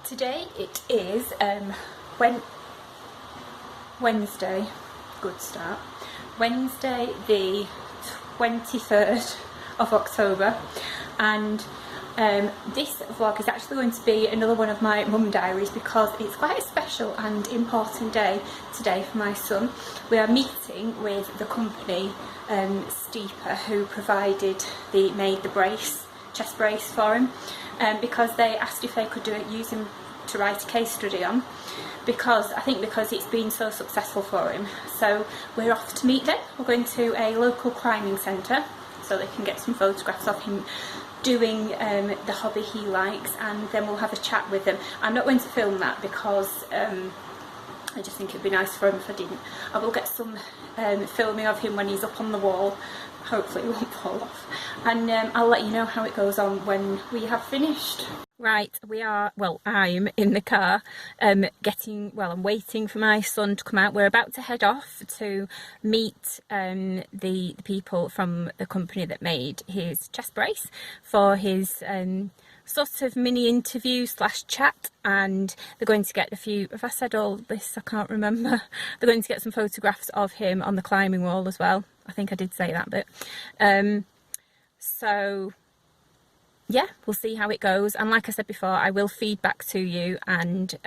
Today it is Wednesday, good start, Wednesday the 23rd of October, and this vlog is actually going to be another one of my mum diaries because it's quite a special and important day today for my son. We are meeting with the company Steeper, who made the brace, chest brace for him, because they asked if they could use him to write a case study on, because it's been so successful for him. So we're off to meet them. We're going to a local climbing centre so they can get some photographs of him doing the hobby he likes, and then we'll have a chat with them. I'm not going to film that because I just think it'd be nice for him if I didn't. I will get some filming of him when he's up on the wall. Hopefully it won't fall off, and I'll let you know how it goes on when we have finished. Right, I'm in the car I'm waiting for my son to come out. We're about to head off to meet the people from the company that made his chest brace for his sort of mini interview / chat, and they're going to get a few, if I said all this I can't remember, they're going to get some photographs of him on the climbing wall as well. I think I did say that bit. So yeah, we'll see how it goes, and like I said before, I will feed back to you and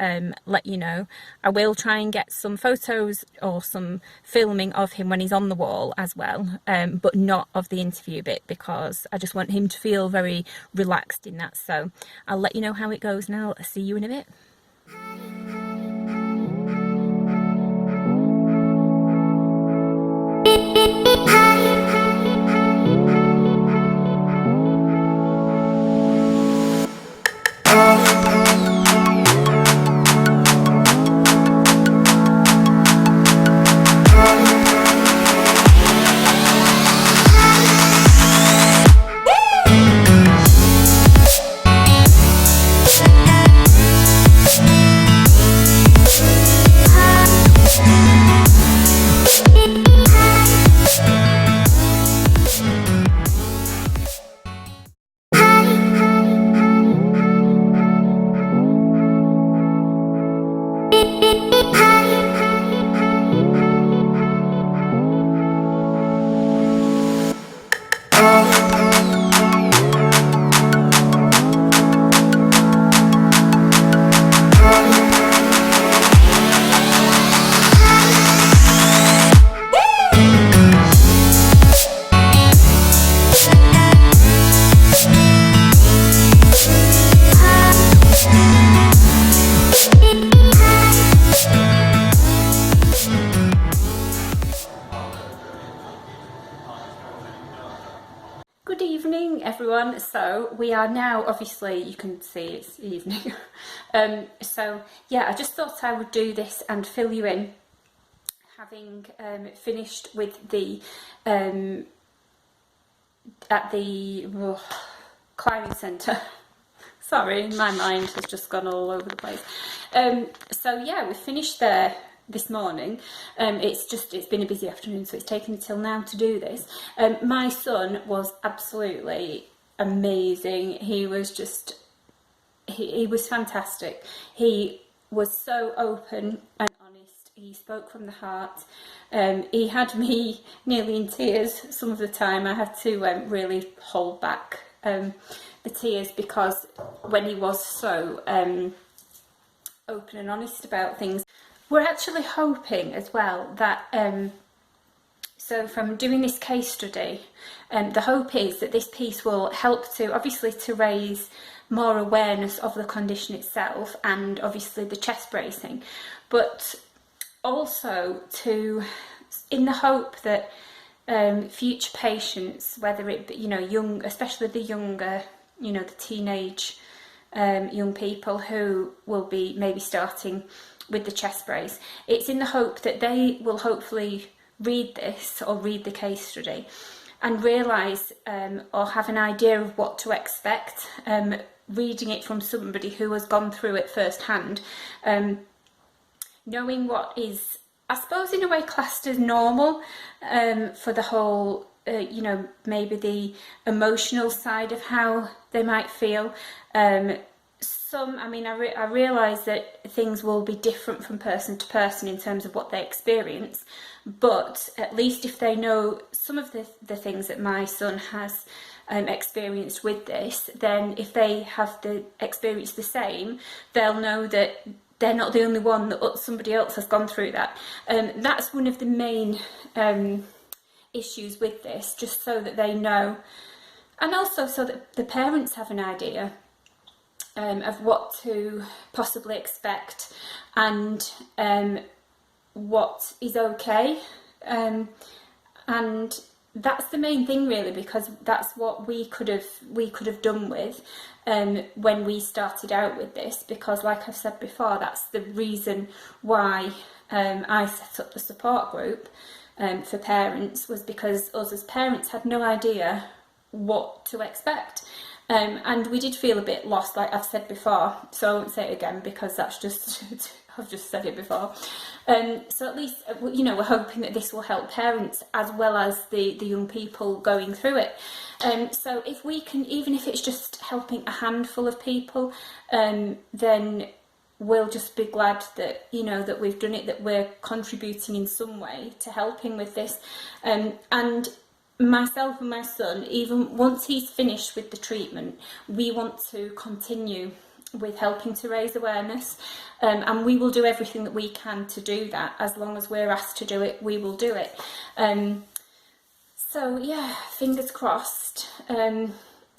let you know. I will try and get some photos or some filming of him when he's on the wall as well, but not of the interview bit, because I just want him to feel very relaxed in that. So I'll let you know how it goes, and I'll see you in a bit. Good evening everyone. So we are now, obviously you can see it's evening. So yeah, I just thought I would do this and fill you in, having finished with the at the climbing centre. Sorry, my mind has just gone all over the place. So yeah, we finished there this morning. It's been a busy afternoon, so it's taken me till now to do this. My son was absolutely amazing. He was just, he was fantastic. He was so open and honest. He spoke from the heart. He had me nearly in tears some of the time. I had to really hold back the tears, because when he was so open and honest about things. We're actually hoping as well that, so from doing this case study, the hope is that this piece will help to, obviously, to raise more awareness of the condition itself, and obviously the chest bracing, but also to, in the hope that future patients, whether it be, young, especially the younger, the teenage young people who will be maybe starting with the chest brace, it's in the hope that they will hopefully read this or read the case study and realise or have an idea of what to expect, reading it from somebody who has gone through it firsthand, knowing what is, I suppose, in a way classed as normal for the whole, maybe the emotional side of how they might feel. I mean, I realise that things will be different from person to person in terms of what they experience, but at least if they know some of the things that my son has experienced with this, then if they have the experience the same, they'll know that they're not the only one, that somebody else has gone through that. That's one of the main issues with this, just so that they know, and also so that the parents have an idea of what to possibly expect, and what is okay, and that's the main thing really, because that's what we could have done with when we started out with this, because like I've said before, that's the reason why I set up the support group for parents, was because us as parents had no idea what to expect. And we did feel a bit lost, like I've said before, so I won't say it again because that's just, I've just said it before. So at least, you know, we're hoping that this will help parents as well as the young people going through it. So if we can, even if it's just helping a handful of people, then we'll just be glad that, you know, that we've done it, that we're contributing in some way to helping with this. And myself and my son, even once he's finished with the treatment, we want to continue with helping to raise awareness, and we will do everything that we can to do that. As long as we're asked to do it, we will do it. So yeah, fingers crossed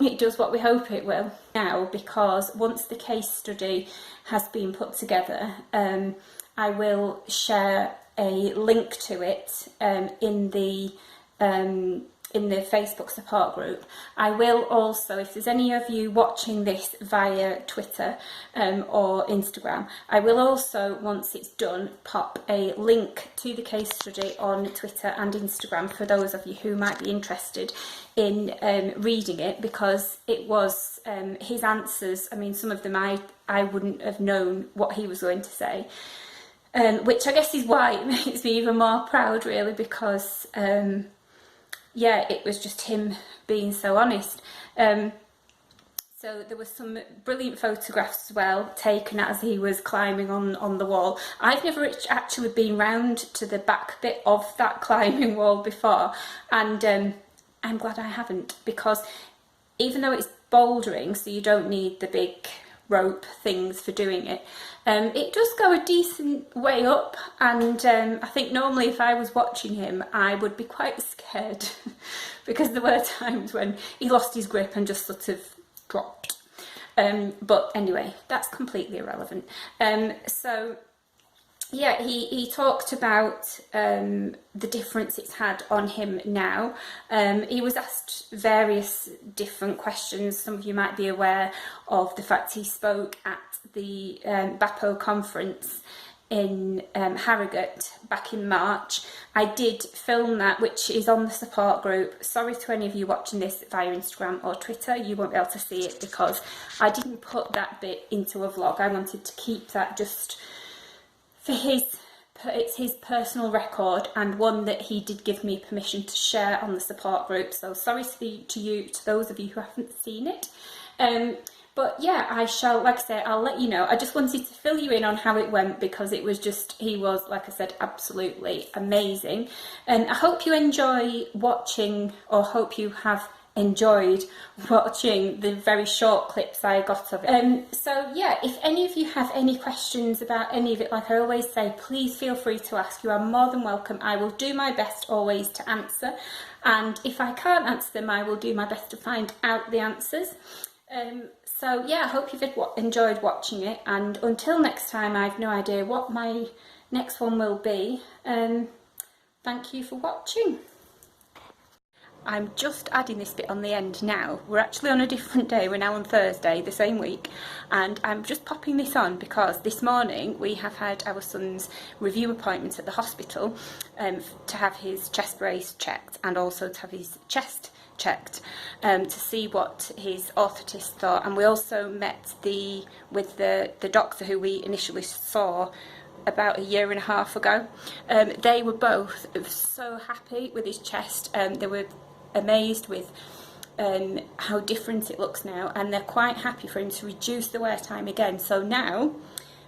it does what we hope it will now, because once the case study has been put together, I will share a link to it in the Facebook support group. I will also, if there's any of you watching this via Twitter or Instagram, I will also, once it's done, pop a link to the case study on Twitter and Instagram for those of you who might be interested in reading it, because it was his answers. I mean, some of them I wouldn't have known what he was going to say, which I guess is why it makes me even more proud really, because yeah, it was just him being so honest. So there were some brilliant photographs as well taken as he was climbing on the wall. I've never actually been round to the back bit of that climbing wall before, and I'm glad I haven't, because even though it's bouldering, so you don't need the big rope things for doing it, it does go a decent way up, and I think normally if I was watching him I would be quite scared because there were times when he lost his grip and just sort of dropped. But anyway, that's completely irrelevant. So yeah, he talked about the difference it's had on him now. He was asked various different questions. Some of you might be aware of the fact he spoke at the BAPO conference in Harrogate back in March. I did film that, which is on the support group. Sorry to any of you watching this via Instagram or Twitter, you won't be able to see it because I didn't put that bit into a vlog. I wanted to keep that just for it's his personal record, and one that he did give me permission to share on the support group. So sorry to those of you who haven't seen it. But yeah, I shall, like I say, I'll let you know. I just wanted to fill you in on how it went, because it was just, he was, like I said, absolutely amazing. And I hope you enjoy watching, or hope you have enjoyed watching the very short clips I got of it. So yeah, if any of you have any questions about any of it, like I always say, please feel free to ask. You are more than welcome. I will do my best always to answer, and if I can't answer them, I will do my best to find out the answers. So yeah, I hope you've enjoyed watching it, and until next time, I've no idea what my next one will be. Thank you for watching. I'm just adding this bit on the end now. We're actually on a different day. We're now on Thursday, the same week, and I'm just popping this on because this morning we have had our son's review appointment at the hospital to have his chest brace checked, and also to have his chest checked to see what his orthotist thought. And we also met with the doctor who we initially saw about a year and a half ago. They were both so happy with his chest. They were amazed with how different it looks now, and they're quite happy for him to reduce the wear time again. So now,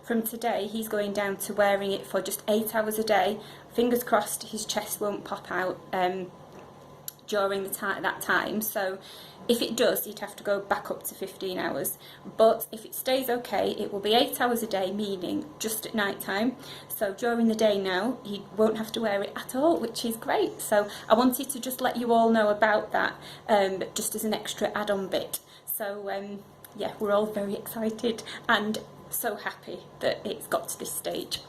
from today, he's going down to wearing it for just 8 hours a day. Fingers crossed his chest won't pop out during that time. So if it does, he'd have to go back up to 15 hours. But if it stays okay, it will be 8 hours a day, meaning just at night time. So during the day now, he won't have to wear it at all, which is great. So I wanted to just let you all know about that, just as an extra add-on bit. So yeah, we're all very excited and so happy that it's got to this stage.